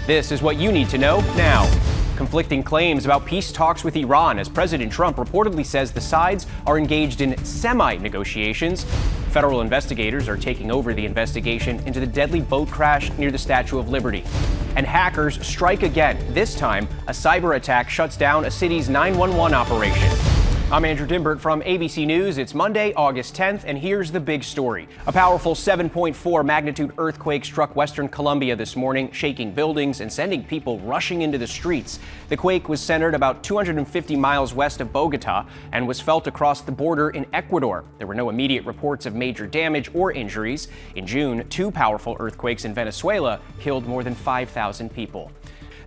This is what you need to know now. Conflicting claims about peace talks with Iran as President Trump reportedly says the sides are engaged in semi-negotiations. Federal investigators are taking over the investigation into the deadly boat crash near the Statue of Liberty. And hackers strike again. This time, a cyber attack shuts down a city's 911 operation. I'm Andrew Dimbert from ABC News. It's Monday, August 10th, and here's the big story. A powerful 7.4-Magnitude earthquake struck Western Colombia this morning, shaking buildings and sending people rushing into the streets. The quake was centered about 250 miles west of Bogota and was felt across the border in Ecuador. There were no immediate reports of major damage or injuries. In June, two powerful earthquakes in Venezuela killed more than 5,000 people.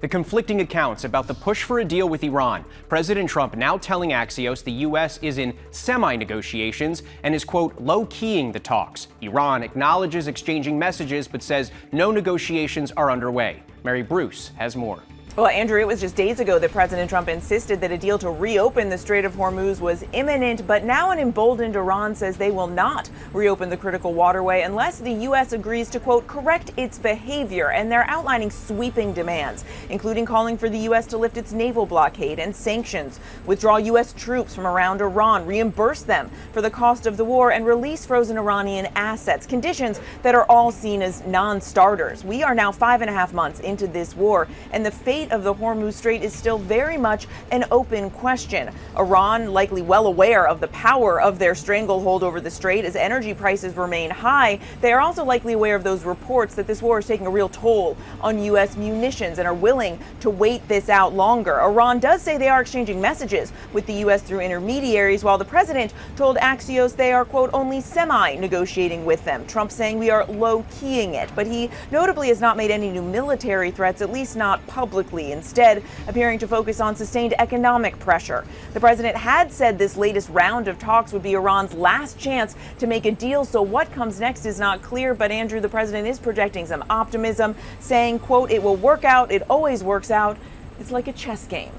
The conflicting accounts about the push for a deal with Iran. President Trump now telling Axios the U.S. is in semi-negotiations and is, quote, low-keying the talks. Iran acknowledges exchanging messages but says no negotiations are underway. Mary Bruce has more. Well, Andrew, it was just days ago that President Trump insisted that a deal to reopen the Strait of Hormuz was imminent, but now an emboldened Iran says they will not reopen the critical waterway unless the U.S. agrees to, quote, correct its behavior. And they're outlining sweeping demands, including calling for the U.S. to lift its naval blockade and sanctions, withdraw U.S. troops from around Iran, reimburse them for the cost of the war, and release frozen Iranian assets, conditions that are all seen as non-starters. We are now 5.5 months into this war, and the fate of the Hormuz Strait is still very much an open question. Iran likely well aware of the power of their stranglehold over the strait as energy prices remain high. They are also likely aware of those reports that this war is taking a real toll on U.S. munitions and are willing to wait this out longer. Iran does say they are exchanging messages with the U.S. through intermediaries, while the president told Axios they are, quote, only semi-negotiating with them. Trump saying we are low-keying it, but he notably has not made any new military threats, at least not publicly, instead appearing to focus on sustained economic pressure. The president had said this latest round of talks would be Iran's last chance to make a deal, so what comes next is not clear, but Andrew, the president is projecting some optimism, saying, quote, it will work out, it always works out, it's like a chess game.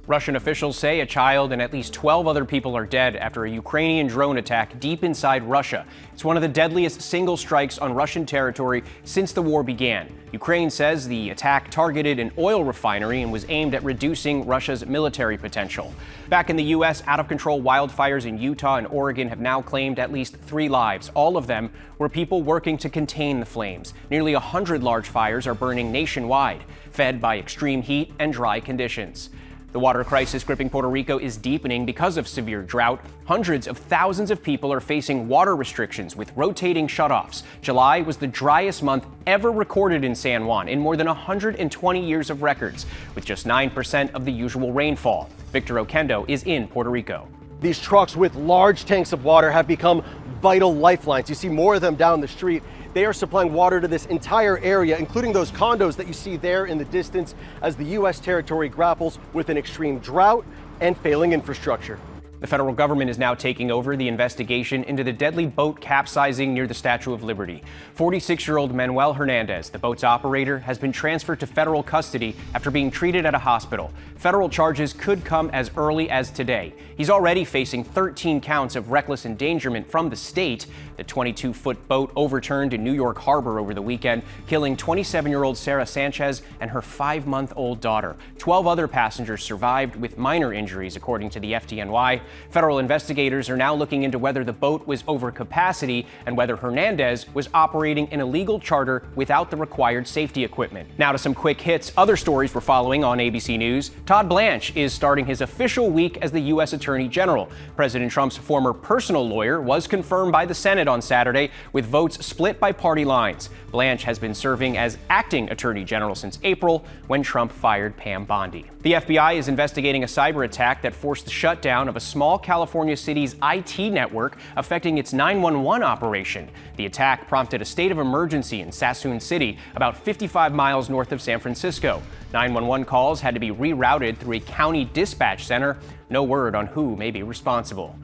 Russian officials say a child and at least 12 other people are dead after a Ukrainian drone attack deep inside Russia. It's one of the deadliest single strikes on Russian territory since the war began. Ukraine says the attack targeted an oil refinery and was aimed at reducing Russia's military potential. Back in the U.S., out-of-control wildfires in Utah and Oregon have now claimed at least 3 lives. All of them were people working to contain the flames. Nearly 100 large fires are burning nationwide, fed by extreme heat and dry conditions. The water crisis gripping Puerto Rico is deepening because of severe drought. Hundreds of thousands of people are facing water restrictions with rotating shutoffs. July was the driest month ever recorded in San Juan in more than 120 years of records, with just 9% of the usual rainfall. Victor Oquendo is in Puerto Rico. These trucks with large tanks of water have become vital lifelines. You see more of them down the street. They are supplying water to this entire area, including those condos that you see there in the distance, as the U.S. territory grapples with an extreme drought and failing infrastructure. The federal government is now taking over the investigation into the deadly boat capsizing near the Statue of Liberty. 46-year-old Manuel Hernandez, the boat's operator, has been transferred to federal custody after being treated at a hospital. Federal charges could come as early as today. He's already facing 13 counts of reckless endangerment from the state. The 22-foot boat overturned in New York Harbor over the weekend, killing 27-year-old Sarah Sanchez and her 5-month-old daughter. 12 other passengers survived with minor injuries, according to the FDNY. Federal investigators are now looking into whether the boat was over capacity and whether Hernandez was operating an illegal charter without the required safety equipment. Now to some quick hits. Other stories we're following on ABC News. Todd Blanche is starting his official week as the U.S. Attorney General. President Trump's former personal lawyer was confirmed by the Senate on Saturday, with votes split by party lines. Blanche has been serving as acting Attorney General since April, when Trump fired Pam Bondi. The FBI is investigating a cyber attack that forced the shutdown of a small California city's IT network, affecting its 911 operation. The attack prompted a state of emergency in Sassoon City, about 55 miles north of San Francisco. 911 calls had to be rerouted through a county dispatch center. No word on who may be responsible.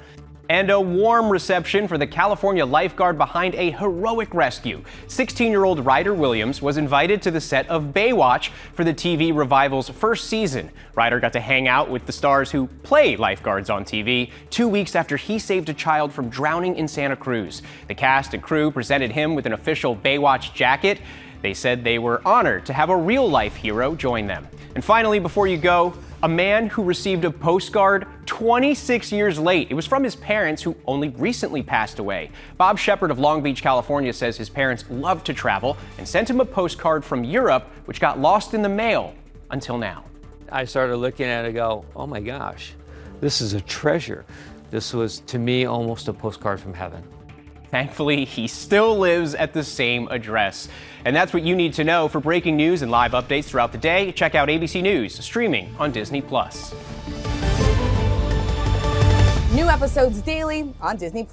And a warm reception for the California lifeguard behind a heroic rescue. 16-year-old Ryder Williams was invited to the set of Baywatch for the TV revival's first season. Ryder got to hang out with the stars who play lifeguards on TV 2 weeks after he saved a child from drowning in Santa Cruz. The cast and crew presented him with an official Baywatch jacket. They said they were honored to have a real-life hero join them. And finally, before you go, a man who received a postcard 26 years late. It was from his parents, who only recently passed away. Bob Shepard of Long Beach, California, says his parents loved to travel and sent him a postcard from Europe, which got lost in the mail until now. I started looking at it and go, oh my gosh, this is a treasure. This was, to me, almost a postcard from heaven. Thankfully, he still lives at the same address. And that's what you need to know. For breaking news and live updates throughout the day, check out ABC News, streaming on Disney+. New episodes daily on Disney+.